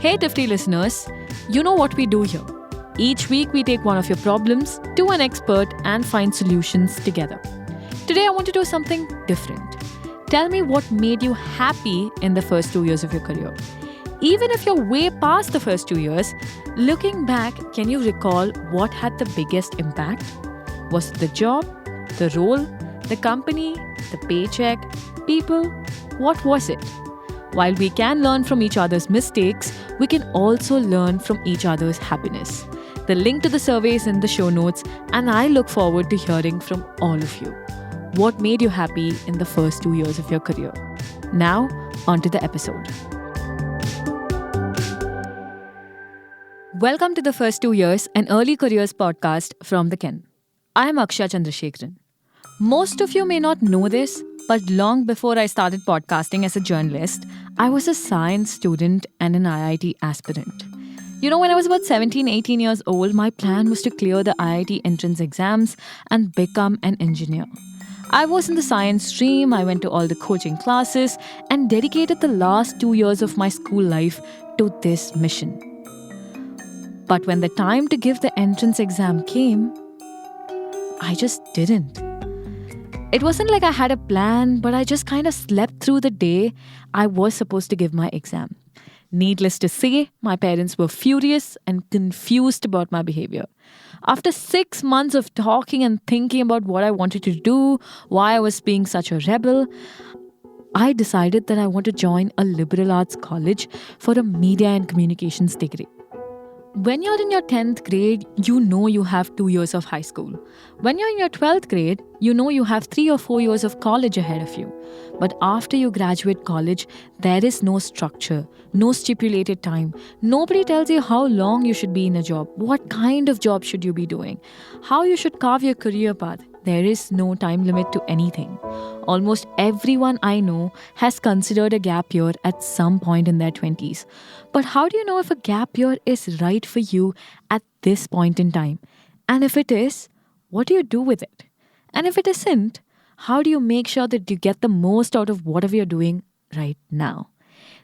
Hey, Tifty listeners, you know what we do here. Each week, we take one of your problems to an expert and find solutions together. Today, I want to do something different. Tell me what made you happy in the first 2 years of your career. Even if you're way past the first 2 years, looking back, can you recall what had the biggest impact? Was it the job, the role, the company, the paycheck, people? What was it? While we can learn from each other's mistakes, we can also learn from each other's happiness. The link to the survey is in the show notes, and I look forward to hearing from all of you. What made you happy in the first 2 years of your career? Now, on to the episode. Welcome to the First 2 Years, an early careers podcast from the Ken. I am Akshay Chandrasekharan. Most of you may not know this, but long before I started podcasting as a journalist, I was a science student and an IIT aspirant. When I was about 17, 18 years old, my plan was to clear the IIT entrance exams and become an engineer. I was in the science stream, I went to all the coaching classes, and dedicated the last 2 years of my school life to this mission. But when the time to give the entrance exam came, I just didn't. It wasn't like I had a plan, but I just kind of slept through the day I was supposed to give my exam. Needless to say, my parents were furious and confused about my behavior. After 6 months of talking and thinking about what I wanted to do, why I was being such a rebel, I decided that I want to join a liberal arts college for a media and communications degree. When you're in your 10th grade, you know you have 2 years of high school. When you're in your 12th grade, you know you have 3 or 4 years of college ahead of you. But after you graduate college, there is no structure, no stipulated time. Nobody tells you how long you should be in a job, what kind of job should you be doing, how you should carve your career path. There is no time limit to anything. Almost everyone I know has considered a gap year at some point in their 20s. But how do you know if a gap year is right for you at this point in time? And if it is, what do you do with it? And if it isn't, how do you make sure that you get the most out of whatever you're doing right now?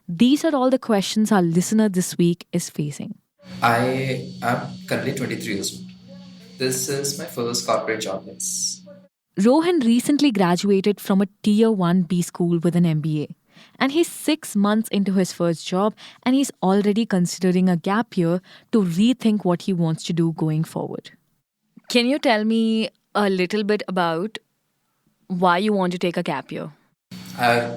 These are all the questions our listener this week is facing. I am currently 23 years old. This is my first corporate job. Rohan recently graduated from a Tier 1 B school with an MBA. And he's 6 months into his first job, and he's already considering a gap year to rethink what he wants to do going forward. Can you tell me a little bit about why you want to take a gap year?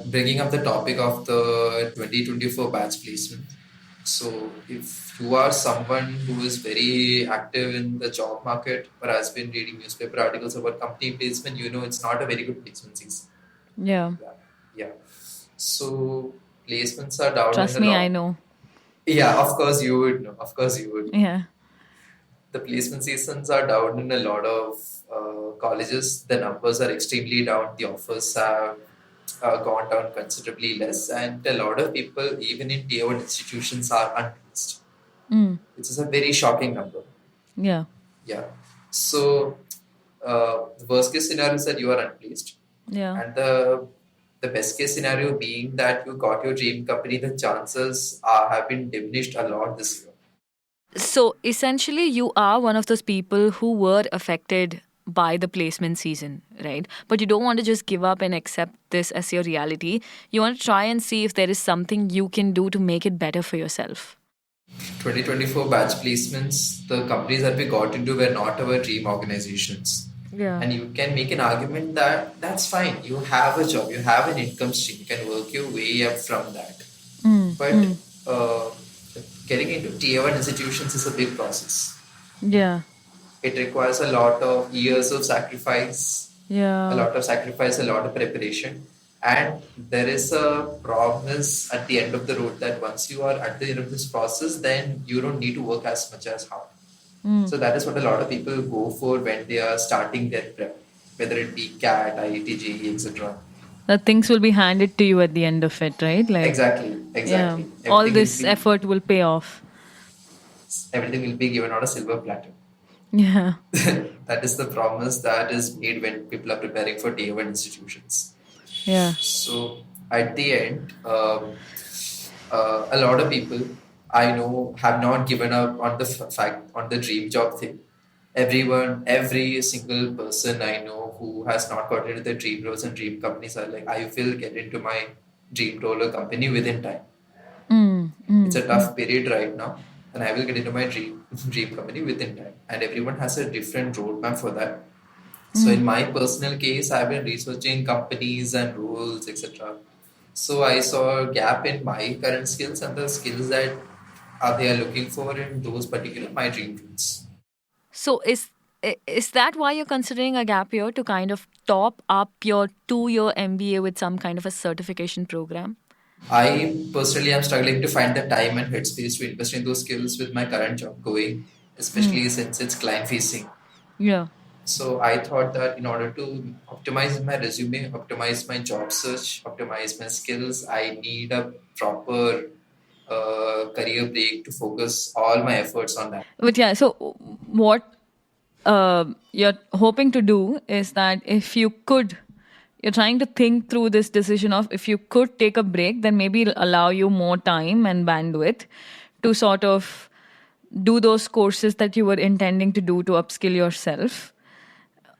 Bringing up the topic of the 2024 batch placement. So, if you are someone who is very active in the job market or has been reading newspaper articles about company placement, you know it's not a very good placement season. Yeah. Yeah. So, placements are down. Trust me, I know. Yeah, of course you would know. Of course you would know. Yeah. The placement seasons are down in a lot of colleges. The numbers are extremely down. The offers have gone down considerably less, and a lot of people, even in tier 1 institutions, are unplaced. Which is a very shocking number. Yeah. So, the worst case scenario is that you are unplaced. Yeah. And the best case scenario being that you got your dream company, the chances have been diminished a lot this year. So essentially, you are one of those people who were affected by the placement season, right? But you don't want to just give up and accept this as your reality. You want to try and see if there is something you can do to make it better for yourself. 2024 batch placements, the companies that we got into were not our dream organizations. Yeah. And you can make an argument that that's fine. You have a job, you have an income stream, you can work your way up from that. But getting into tier 1 institutions is a big process. Yeah. It requires a lot of years of sacrifice. Yeah. A lot of sacrifice, a lot of preparation. And there is a promise at the end of the road that once you are at the end of this process, then you don't need to work as much as hard. So that is what a lot of people go for when they are starting their prep, whether it be CAT, IIT, JEE, etc. The things will be handed to you at the end of it, right? Exactly. Yeah. All this effort will pay off. Everything will be given on a silver platter. Yeah. That is the promise that is made when people are preparing for tier 1 institutions. Yeah. So at the end, a lot of people I know have not given up on the fact on the dream job thing. Every single person I know who has not got into the dream roles and dream companies are like, I will get into my dream role or company within time. It's a tough period right now, and I will get into my dream company within time. And everyone has a different roadmap for that. So in my personal case, I've been researching companies and roles, etc. So I saw a gap in my current skills and the skills that they are looking for in those particular my dream roles. So is that why you're considering a gap year to kind of top up your 2-year MBA with some kind of a certification program? I personally am struggling to find the time and headspace to invest in those skills with my current job going, especially since it's client facing. Yeah. So I thought that in order to optimize my resume, optimize my job search, optimize my skills, I need a proper career break to focus all my efforts on that. But yeah, so what you're hoping to do is that if you could, you're trying to think through this decision of if you could take a break, then maybe it'll allow you more time and bandwidth to sort of do those courses that you were intending to do to upskill yourself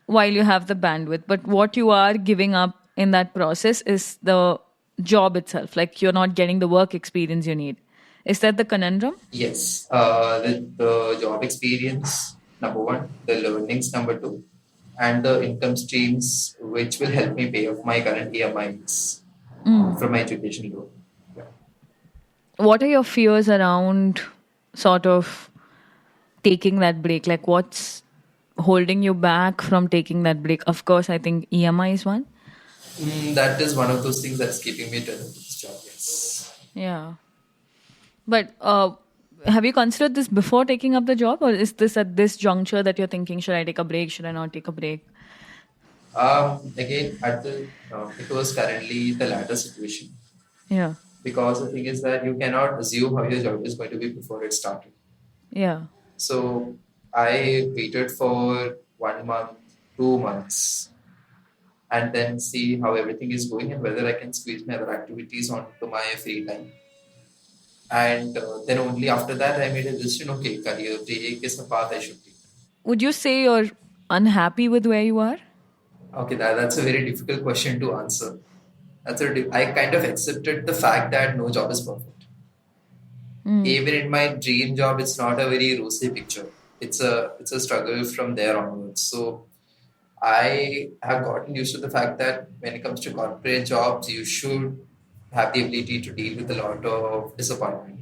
while you have the bandwidth. But what you are giving up in that process is the job itself. Like you're not getting the work experience you need. Is that the conundrum? Yes, the job experience, number one, the learnings, number two, and the income streams, which will help me pay off my current EMIs from my education loan. Yeah. What are your fears around sort of taking that break? Like, what's holding you back from taking that break? Of course, I think EMI is one. That is one of those things that's keeping me to this job. Yes. Yeah. But have you considered this before taking up the job, or is this at this juncture that you're thinking, should I take a break? Should I not take a break? Again, it was currently the latter situation Yeah. because the thing is that you cannot assume how your job is going to be before it started. Yeah. So I waited for 1 month, 2 months, and then see how everything is going and whether I can squeeze my other activities onto my free time. And then only after that, I made a decision. Okay, career break is the path I should take. Would you say you're unhappy with where you are? Okay, that's a very difficult question to answer. I kind of accepted the fact that no job is perfect. Even in my dream job, it's not a very rosy picture. It's a struggle from there onwards. So I have gotten used to the fact that when it comes to corporate jobs, you should have the ability to deal with a lot of disappointment.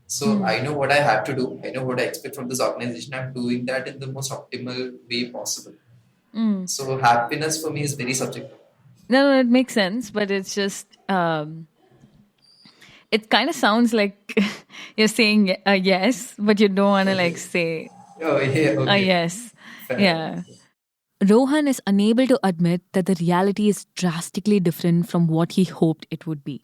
So I know what I have to do. I know what I expect from this organization. I'm doing that in the most optimal way possible. So happiness for me is very subjective. No, it makes sense, but it's just it kind of sounds like you're saying a yes, but you don't want to like say Oh yeah, a okay. yes. Fair Yeah. enough. Rohan is unable to admit that the reality is drastically different from what he hoped it would be.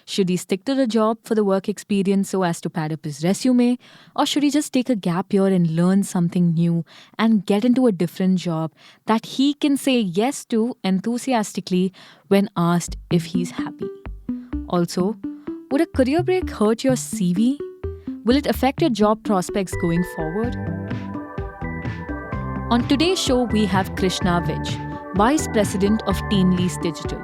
Should he stick to the job for the work experience so as to pad up his resume, or should he just take a gap year and learn something new and get into a different job that he can say yes to enthusiastically when asked if he's happy? Also, would a career break hurt your CV? Will it affect your job prospects going forward? On today's show, we have Krishna Vij, Vice President of Teen Lease Digital.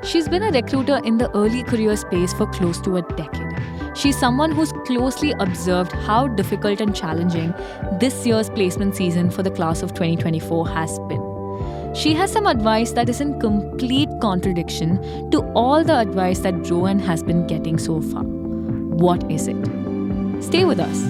She's been a recruiter in the early career space for close to a decade. She's someone who's closely observed how difficult and challenging this year's placement season for the class of 2024 has been. She has some advice that is in complete contradiction to all the advice that Rohan has been getting so far. What is it? Stay with us.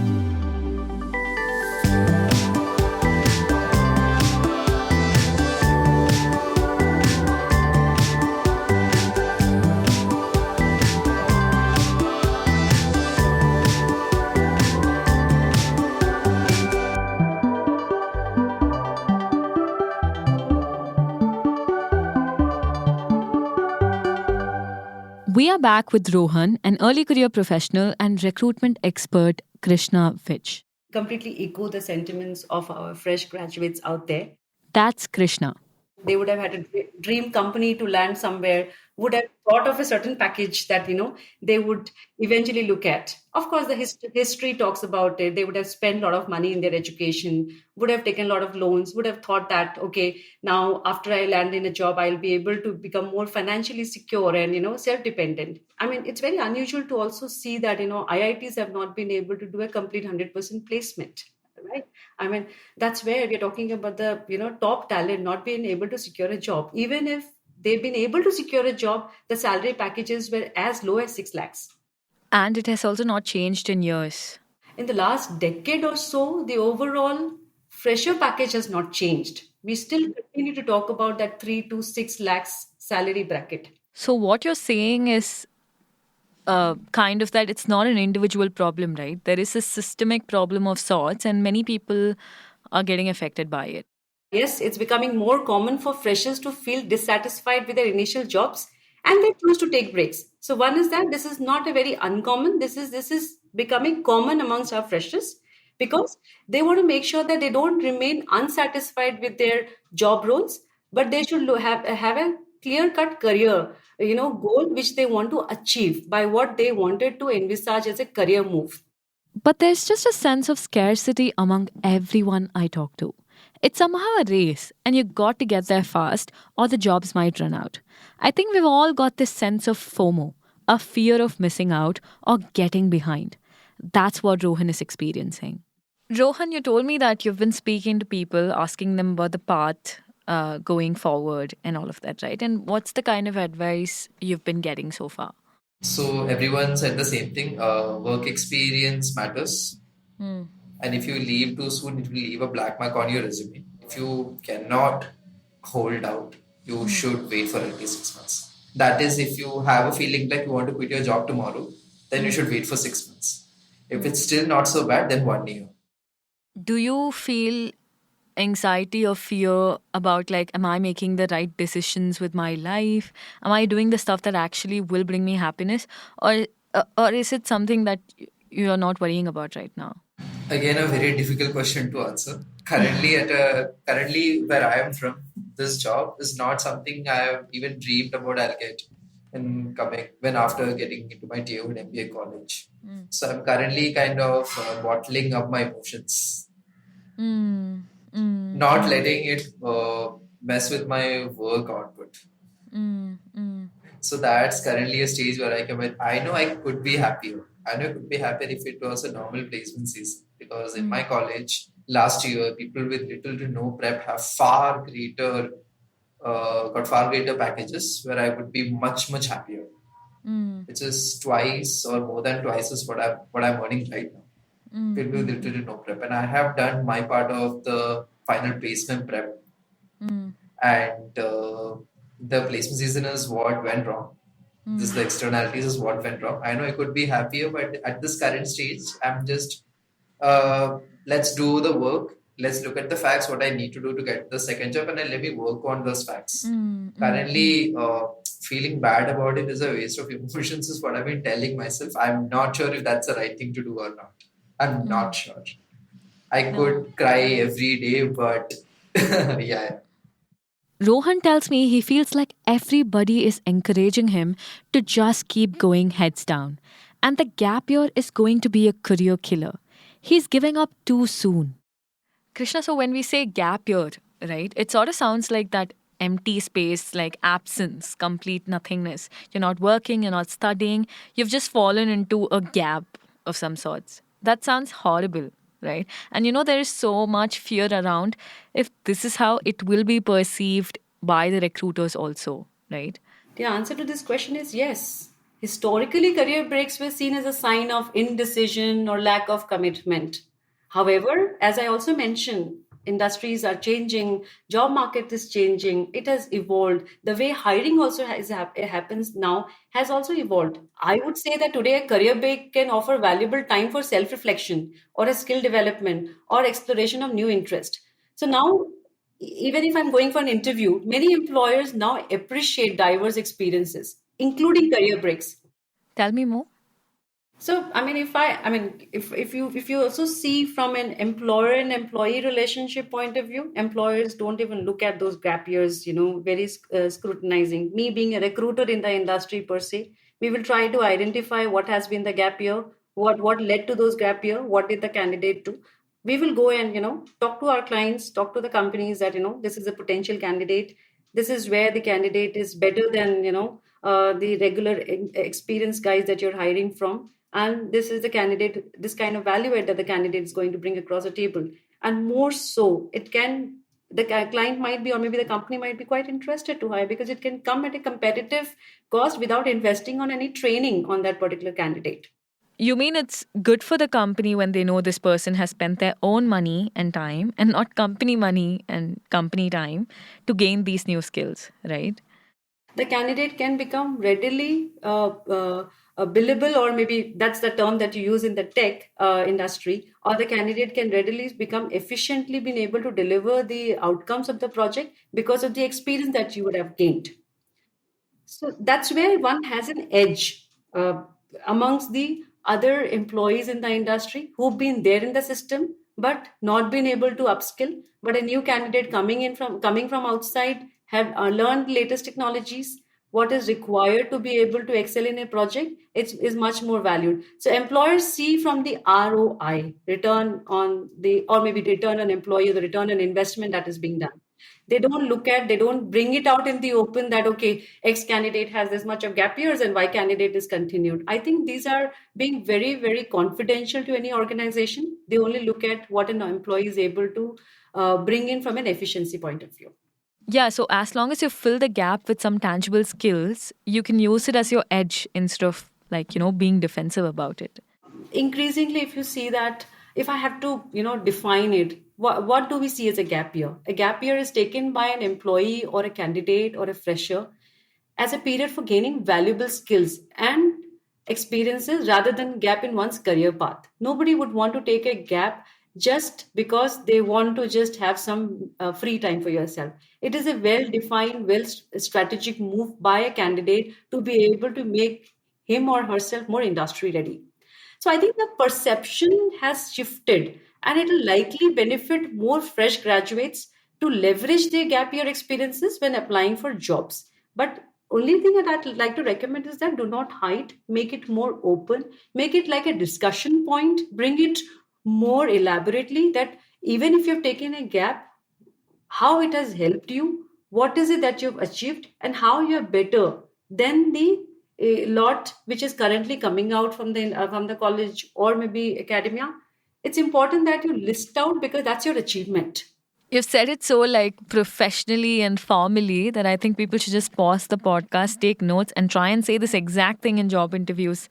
We are back with Rohan, an early career professional and recruitment expert, Krishna Vij. Completely echo the sentiments of our fresh graduates out there. That's Krishna. They would have had a dream company to land somewhere, would have thought of a certain package that, they would eventually look at. Of course, the history talks about it. They would have spent a lot of money in their education, would have taken a lot of loans, would have thought that, okay, now after I land in a job, I'll be able to become more financially secure and, self-dependent. I mean, it's very unusual to also see that, IITs have not been able to do a complete 100% placement, right? I mean, that's where we're talking about the, top talent not being able to secure a job. Even if they've been able to secure a job, the salary packages were as low as 6 lakhs. And it has also not changed in years. In the last decade or so, the overall fresher package has not changed. We still continue to talk about that 3 to 6 lakhs salary bracket. So, what you're saying is kind of that it's not an individual problem, right? There is a systemic problem of sorts, and many people are getting affected by it. Yes, it's becoming more common for freshers to feel dissatisfied with their initial jobs and they choose to take breaks. So one is that this is not a very uncommon. This is becoming common amongst our freshers because they want to make sure that they don't remain unsatisfied with their job roles, but they should have a clear cut career, goal which they want to achieve by what they wanted to envisage as a career move. But there's just a sense of scarcity among everyone I talk to. It's somehow a race, and you got to get there fast, or the jobs might run out. I think we've all got this sense of FOMO, a fear of missing out or getting behind. That's what Rohan is experiencing. Rohan, you told me that you've been speaking to people, asking them about the path going forward and all of that, right? And what's the kind of advice you've been getting so far? So everyone said the same thing. Work experience matters. And if you leave too soon, it will leave a black mark on your resume. If you cannot hold out, you should wait for at least 6 months. That is, if you have a feeling like you want to quit your job tomorrow, then you should wait for 6 months. If it's still not so bad, then 1 year. Do you feel anxiety or fear about, like, am I making the right decisions with my life? Am I doing the stuff that actually will bring me happiness? Or is it something that you're not worrying about right now? Again, a very difficult question to answer. Currently where I am from, this job is not something I have even dreamed about I'll get in coming when after getting into my tier 1 MBA college. So I'm currently kind of bottling up my emotions, not letting it mess with my work output. So that's currently a stage where I come in. I know I could be happier. I know I could be happier if it was a normal placement season. Because in my college last year, people with little to no prep have got far greater packages where I would be much, much happier. Which is twice or more than twice is what I'm earning right now. People with little to no prep. And I have done my part of the final placement prep. And the placement season is what went wrong. This the externalities is what went wrong. I know I could be happier, but at this current stage, I'm just let's do the work. Let's look at the facts, what I need to do to get the second job, and then let me work on those facts. Currently, feeling bad about it is a waste of emotions, is what I've been telling myself. I'm not sure if that's the right thing to do or not. I'm not sure. I could cry every day, but yeah. Rohan tells me he feels like everybody is encouraging him to just keep going heads down. And the gap year is going to be a career killer. He's giving up too soon. Krishna, so when we say gap year, right, it sort of sounds like that empty space, like absence, complete nothingness. You're not working, you're not studying, you've just fallen into a gap of some sorts. That sounds horrible, right? And there is so much fear around if this is how it will be perceived by the recruiters also, right? The answer to this question is yes. Historically, career breaks were seen as a sign of indecision or lack of commitment. However, as I also mentioned, industries are changing, job market is changing, it has evolved. The way hiring also happens now has also evolved. I would say that today a career break can offer valuable time for self-reflection or a skill development or exploration of new interest. So now, even if I'm going for an interview, many employers now appreciate diverse experiences, including career breaks. Tell me more. So, I mean, if you also see from an employer and employee relationship point of view, employers don't even look at those gap years, very scrutinizing. Me being a recruiter in the industry per se, we will try to identify what has been the gap year, what led to those gap year, what did the candidate do. We will go and talk to our clients, talk to the companies that this is a potential candidate. This is where the candidate is better than the regular experienced guys that you're hiring from, and this is the candidate, this kind of value add that the candidate is going to bring across the table. And more so, it can, the client might be, or maybe the company might be quite interested to hire, because it can come at a competitive cost without investing on any training on that particular candidate. You mean it's good for the company when they know this person has spent their own money and time and not company money and company time to gain these new skills, right? The candidate can become readily billable, or maybe that's the term that you use in the tech industry, or the candidate can readily become efficiently being able to deliver the outcomes of the project because of the experience that you would have gained. So that's where one has an edge amongst the other employees in the industry who've been there in the system but not been able to upskill. But a new candidate coming from outside have learned latest technologies. What is required to be able to excel in a project is much more valued. So employers see from the ROI, return on the, or maybe return on employee, the return on investment that is being done. They don't bring it out in the open that, okay, X candidate has this much of gap years and Y candidate is continued. I think these are being very, very confidential to any organization. They only look at what an employee is able to bring in from an efficiency point of view. Yeah, so as long as you fill the gap with some tangible skills, you can use it as your edge instead of being defensive about it. Increasingly, if you see that, if I have to define it, what do we see as a gap year? A gap year is taken by an employee or a candidate or a fresher as a period for gaining valuable skills and experiences rather than gap in one's career path. Nobody would want to take a gap just because they want to just have some free time for yourself. It is a well defined, well strategic move by a candidate to be able to make him or herself more industry ready. So I think the perception has shifted, and it will likely benefit more fresh graduates to leverage their gap year experiences when applying for jobs. But only thing that I'd like to recommend is that do not hide, make it more open, make it like a discussion point, bring it more elaborately, that even if you've taken a gap, how it has helped you, what is it that you've achieved, and how you're better than the lot which is currently coming out from the college or maybe academia. It's important that you list out, because that's your achievement. You've said it so professionally and formally that I think people should just pause the podcast, take notes, and try and say this exact thing in job interviews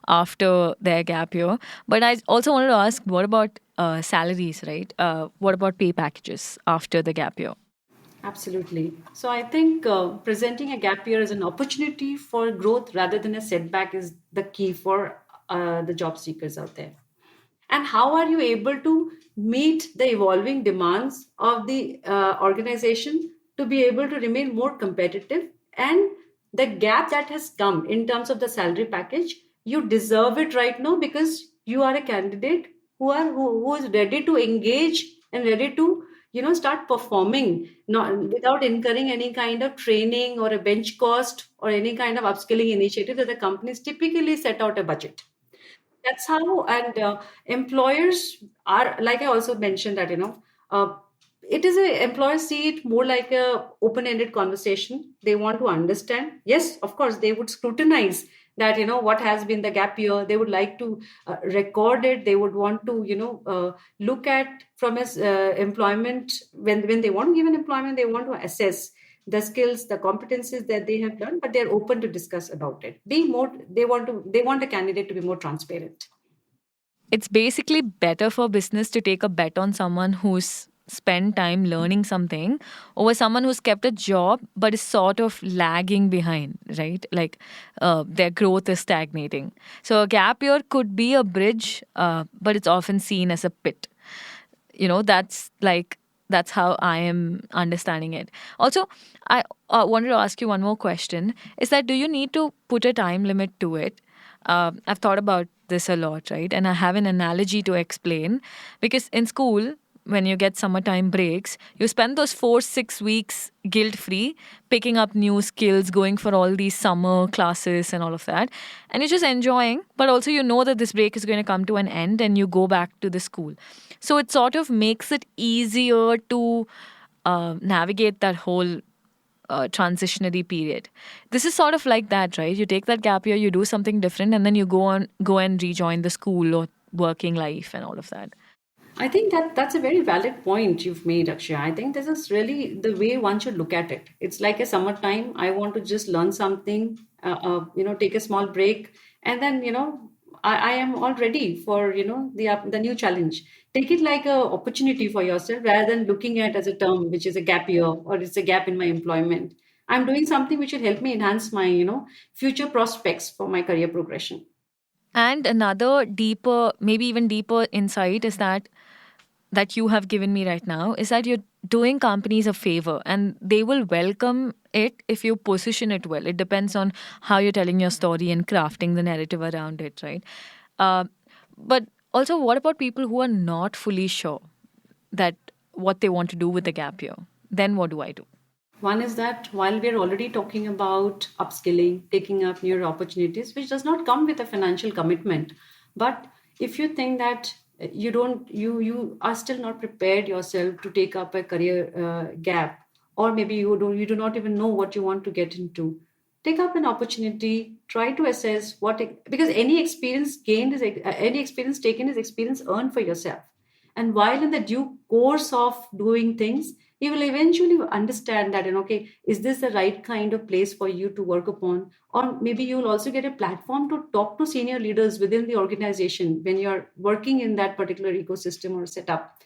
after their gap year. But I also wanted to ask, what about salaries, right? What about pay packages after the gap year? Absolutely. So I think presenting a gap year as an opportunity for growth rather than a setback is the key for the job seekers out there. And how are you able to meet the evolving demands of the organization to be able to remain more competitive? And the gap that has come in terms of the salary package, you deserve it right now, because you are a candidate who is ready to engage and ready to start performing, not without incurring any kind of training or a bench cost or any kind of upskilling initiative that the companies typically set out a budget. That's how. And employers are, like I also mentioned, that it is a, employers see it more like a open-ended conversation. They want to understand. Yes, of course, they would scrutinize that what has been the gap year. They would like to record it. They would want to look at from his employment, when they want to give an employment, they want to assess the skills, the competencies that they have done, but they're open to discuss about it. Be more, they want a candidate to be more transparent. It's basically better for business to take a bet on someone who's spent time learning something over someone who's kept a job but is sort of lagging behind, right? Their growth is stagnating. So a gap year could be a bridge, but it's often seen as a pit. That's how I am understanding it. Also, I wanted to ask you one more question. Is that, do you need to put a time limit to it? I've thought about this a lot, right? And I have an analogy to explain because in school, when you get summertime breaks, you spend those 4-6 weeks guilt free, picking up new skills, going for all these summer classes and all of that. And you're just enjoying, but also you know that this break is going to come to an end and you go back to the school. So it sort of makes it easier to navigate that whole transitionary period. This is sort of like that, right? You take that gap year, you do something different, and then you go and rejoin the school or working life and all of that. I think that's a very valid point you've made, Akshay. I think this is really the way one should look at it. It's like a summertime. I want to just learn something, take a small break, and then I am all ready for the new challenge. Take it like a opportunity for yourself rather than looking at as a term which is a gap year or it's a gap in my employment. I'm doing something which will help me enhance my future prospects for my career progression. And another deeper, maybe even deeper insight is that you have given me right now is that you're doing companies a favor and they will welcome it if you position it well. It depends on how you're telling your story and crafting the narrative around it, right? But also, what about people who are not fully sure that what they want to do with the gap year? Then what do I do? One is that while we're already talking about upskilling, taking up newer opportunities, which does not come with a financial commitment, but if you think that you are still not prepared yourself to take up a career gap, or maybe you do not even know what you want to get into, take up an opportunity, try to assess because any experience gained is any experience taken is experience earned for yourself. And while in the due course of doing things, you will eventually understand that, okay, is this the right kind of place for you to work upon? Or maybe you will also get a platform to talk to senior leaders within the organization when you're working in that particular ecosystem or setup.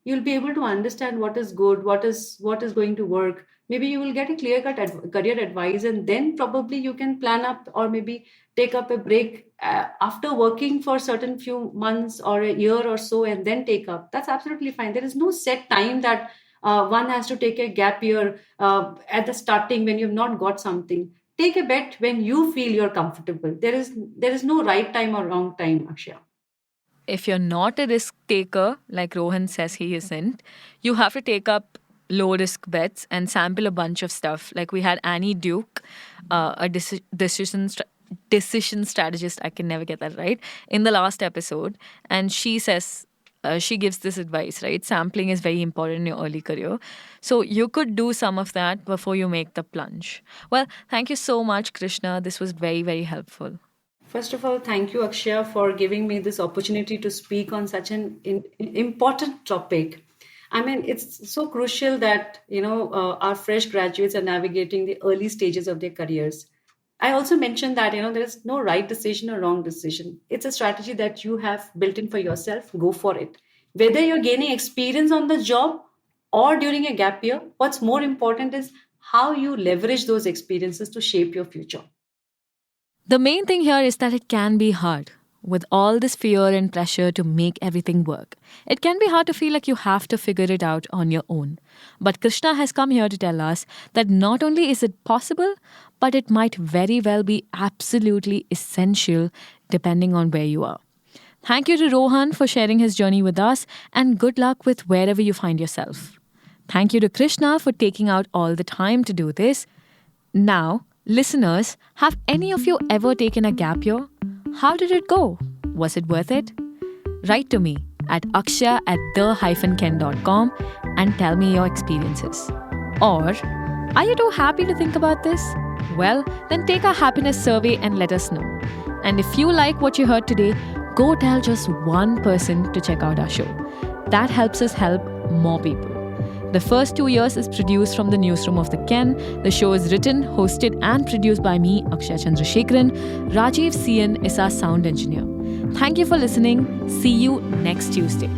You'll be able to understand what is good, what is going to work. Maybe you will get a clear-cut career advice, and then probably you can plan up or maybe take up a break after working for certain few months or a year or so, and then take up. That's absolutely fine. There is no set time that one has to take a gap year at the starting when you've not got something. Take a bet when you feel you're comfortable. There is no right time or wrong time, Akshay. If you're not a risk taker, like Rohan says he isn't, you have to take up low risk bets and sample a bunch of stuff. Like we had Annie Duke, a decision strategist, I can never get that right, in the last episode. And she says, she gives this advice, right? Sampling is very important in your early career. So you could do some of that before you make the plunge. Well, thank you so much, Krishna. This was very, very helpful. First of all, thank you, Akshay, for giving me this opportunity to speak on such an important topic. I mean, it's so crucial that, our fresh graduates are navigating the early stages of their careers. I also mentioned that, there is no right decision or wrong decision. It's a strategy that you have built in for yourself. Go for it. Whether you're gaining experience on the job or during a gap year, what's more important is how you leverage those experiences to shape your future. The main thing here is that it can be hard. With all this fear and pressure to make everything work, it can be hard to feel like you have to figure it out on your own. But Krishna has come here to tell us that not only is it possible, but it might very well be absolutely essential depending on where you are. Thank you to Rohan for sharing his journey with us, and good luck with wherever you find yourself. Thank you to Krishna for taking out all the time to do this. Now, listeners, have any of you ever taken a gap year? How did it go? Was it worth it? Write to me at akshay@the-ken.com and tell me your experiences. Or, are you too happy to think about this? Well, then take our happiness survey and let us know. And if you like what you heard today, go tell just one person to check out our show. That helps us help more people. The first 2 years is produced from the newsroom of the Ken. The show is written, hosted and produced by me, Akshay Chandrasekharan. Rajiv CN is our sound engineer. Thank you for listening. See you next Tuesday.